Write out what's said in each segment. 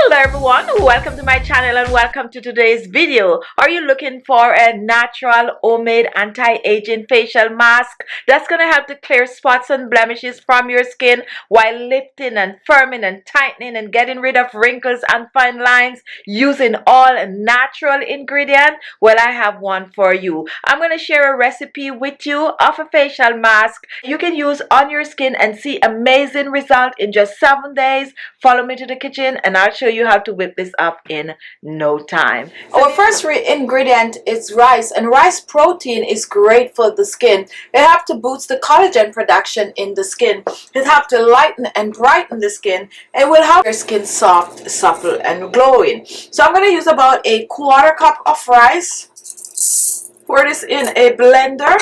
Hello everyone, welcome to my channel and welcome to today's video. Are you looking for a natural homemade anti-aging facial mask that's going to help to clear spots and blemishes from your skin while lifting and firming and tightening and getting rid of wrinkles and fine lines using all natural ingredients? Well, I have one for you. I'm going to share a recipe with you of a facial mask you can use on your skin and see amazing result in just 7 days. Follow me to the kitchen and I'll show you how to whip this up in no time. Our first ingredient is rice, and rice protein is great for the skin. It helps to boost the collagen production in the skin. It helps to lighten and brighten the skin. It will help your skin soft, supple and glowing. So I'm going to use about a 1/4 cup of rice. Pour this in a blender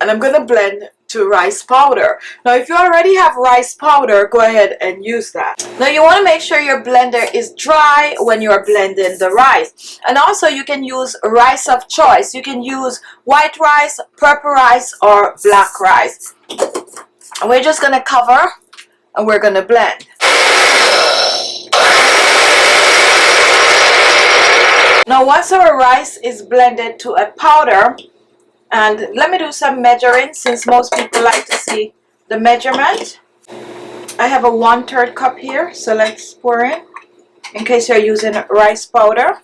and I'm going to blend to rice powder. Now if you already have rice powder, go ahead and use that. Now you want to make sure your blender is dry when you're blending the rice. And also you can use rice of choice. You can use white rice, purple rice or black rice. And we're just going to cover and we're going to blend. Now once our rice is blended to a powder, and let me do some measuring since most people like to see the measurement. I have a 1/3 cup here, so let's pour in case you're using rice powder.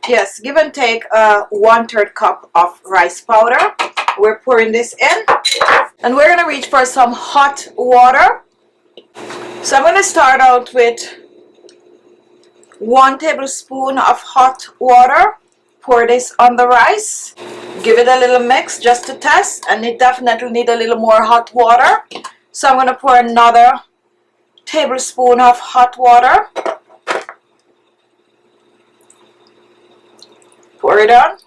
Yes, give and take a 1/3 cup of rice powder. We're pouring this in and we're going to reach for some hot water. So I'm going to start out with 1 tablespoon of hot water. Pour this on the rice. Give it a little mix just to test, and it definitely needs a little more hot water. So I'm going to pour another tablespoon of hot water. Pour it on.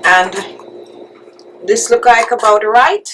And this looks like about right.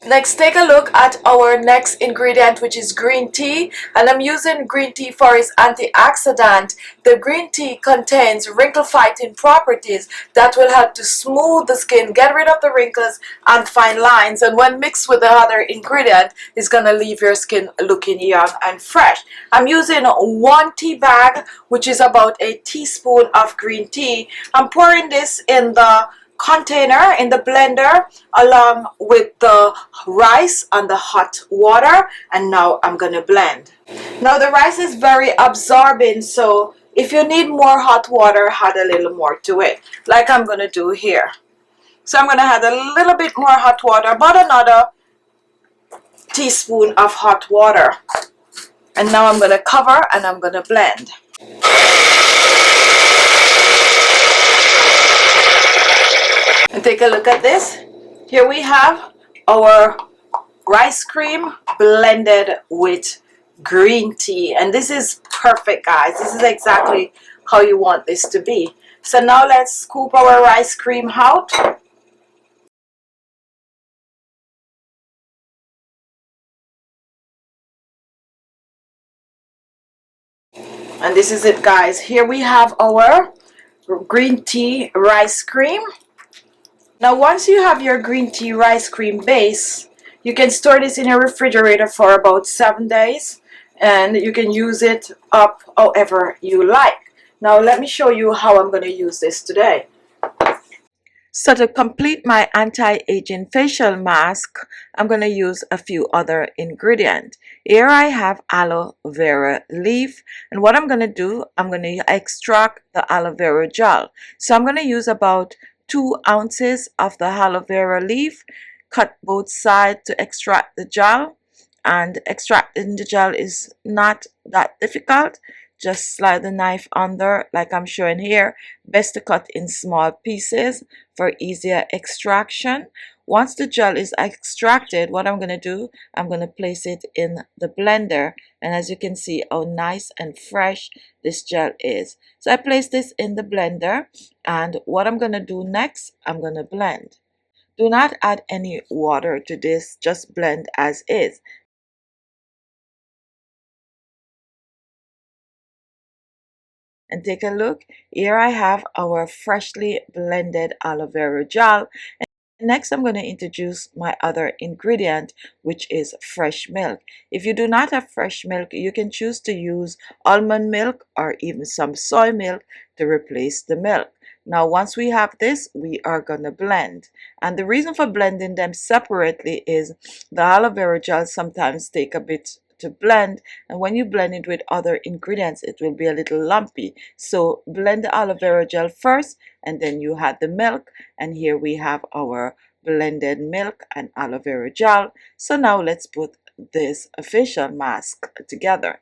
Next, take a look at our next ingredient, which is green tea, and I'm using green tea for its antioxidant. The green tea contains wrinkle fighting properties that will help to smooth the skin, get rid of the wrinkles and fine lines, and when mixed with the other ingredient, it's going to leave your skin looking young and fresh. I'm using 1 tea bag, which is about a teaspoon of green tea. I'm pouring this in the container in the blender along with the rice and the hot water, and now I'm gonna blend. Now the rice is very absorbing, so if you need more hot water, add a little more to it like I'm gonna do here. So I'm gonna add a little bit more hot water, about another teaspoon of hot water, and now I'm gonna cover and I'm gonna blend. And take a look at this. Here we have our rice cream blended with green tea, and this is perfect, guys. This is exactly how you want this to be. So now let's scoop our rice cream out. And this is it, guys. Here we have our green tea rice cream. Now once you have your green tea rice cream base, you can store this in your refrigerator for about 7 days, and you can use it up however you like. Now let me show you how I'm going to use this today. So to complete my anti-aging facial mask, I'm going to use a few other ingredients. Here I have aloe vera leaf, and what I'm going to do, I'm going to extract the aloe vera gel. So I'm going to use about 2 ounces of the aloe vera leaf, cut both sides to extract the gel, and extracting the gel is not that difficult. Just slide the knife under like I'm showing here. Best to cut in small pieces for easier extraction. Once the gel is extracted, what I'm going to do, I'm going to place it in the blender, and as you can see how nice and fresh this gel is. So I place this in the blender, and what I'm going to do next, I'm going to blend. Do not add any water to this, just blend as is. And take a look, here I have our freshly blended aloe vera gel. Next, I'm going to introduce my other ingredient, which is fresh milk. If you do not have fresh milk, you can choose to use almond milk or even some soy milk to replace the milk. Now, once we have this, we are going to blend. And the reason for blending them separately is the aloe vera gel sometimes take a bit to blend, and when you blend it with other ingredients, it will be a little lumpy. So blend the aloe vera gel first, and then you add the milk, and here we have our blended milk and aloe vera gel. So now let's put this facial mask together.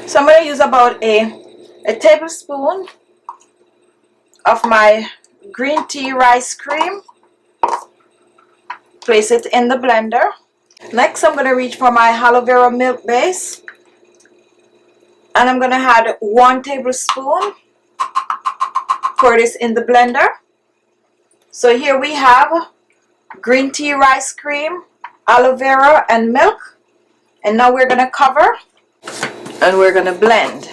So I'm going to use about a tablespoon of my green tea rice cream. Place it in the blender. Next, I'm going to reach for my aloe vera milk base, and I'm going to add 1 tablespoon. Pour this in the blender. So here we have green tea rice cream, aloe vera, and milk. And now we're going to cover and we're going to blend.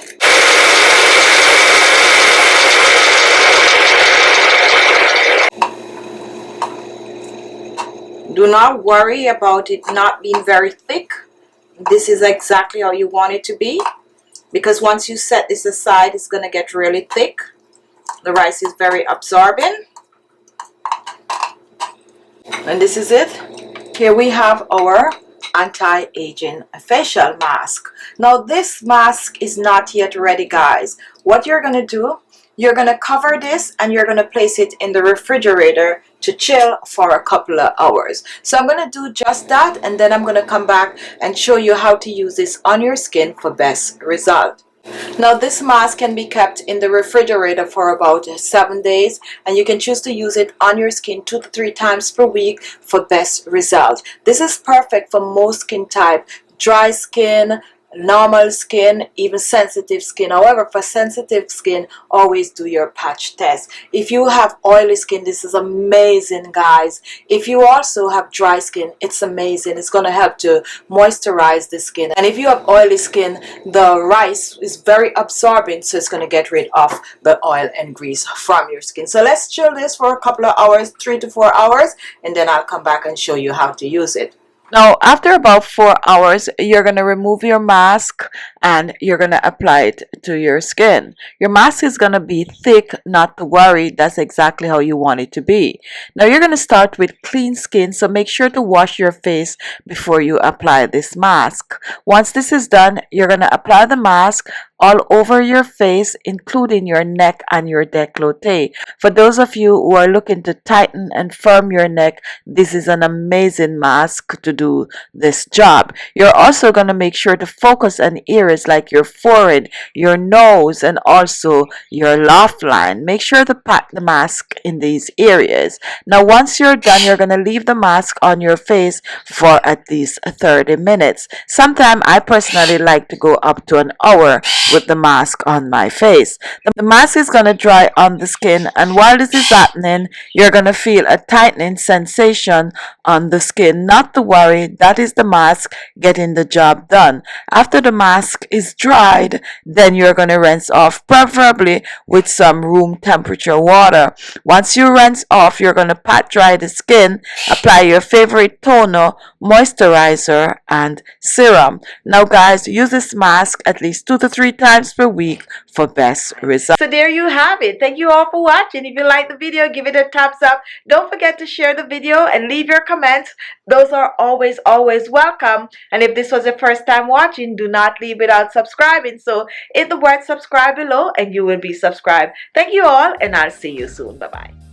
Do not worry about it not being very thick. This is exactly how you want it to be, because once you set this aside, it's going to get really thick. The rice is very absorbing. And this is it. Here we have our anti-aging facial mask. Now this mask is not yet ready, guys. What you're going to do, you're going to cover this and you're going to place it in the refrigerator to chill for a couple of hours. So I'm going to do just that, and then I'm going to come back and show you how to use this on your skin for best result. Now this mask can be kept in the refrigerator for about 7 days, and you can choose to use it on your skin 2 to 3 times per week for best result. This is perfect for most skin type: dry skin, normal skin, even sensitive skin. However, for sensitive skin, always do your patch test. If you have oily skin, this is amazing, guys. If you also have dry skin, it's amazing. It's going to help to moisturize the skin. And if you have oily skin, the rice is very absorbent, so it's going to get rid of the oil and grease from your skin. So let's chill this for a couple of hours, 3 to 4 hours, and then I'll come back and show you how to use it. Now, after about 4 hours, you're going to remove your mask and you're going to apply it to your skin. Your mask is going to be thick, not to worry. That's exactly how you want it to be. Now, you're going to start with clean skin, so make sure to wash your face before you apply this mask. Once this is done, you're going to apply the mask all over your face, including your neck and your décolleté. For those of you who are looking to tighten and firm your neck, this is an amazing mask to do this job. You're also going to make sure to focus on areas like your forehead, your nose, and also your laugh line. Make sure to pat the mask in these areas. Now, once you're done, you're going to leave the mask on your face for at least 30 minutes. Sometimes I personally like to go up to an hour with the mask on my face. The mask is going to dry on the skin, and while this is happening, you're going to feel a tightening sensation on the skin. Not to worry, that is the mask getting the job done. After the mask is dried, then you're going to rinse off, preferably with some room temperature water. Once you rinse off, you're going to pat dry the skin, apply your favorite toner, moisturizer, and serum. Now guys, use this mask at least 2 to 3 times per week for best results. So there you have it. Thank you all for watching. If you like the video, give it a thumbs up. Don't forget to share the video and leave your comments. Those are always welcome. And if this was your first time watching, do not leave without subscribing. So hit the word subscribe below and you will be subscribed. Thank you all, and I'll see you soon. Bye-bye.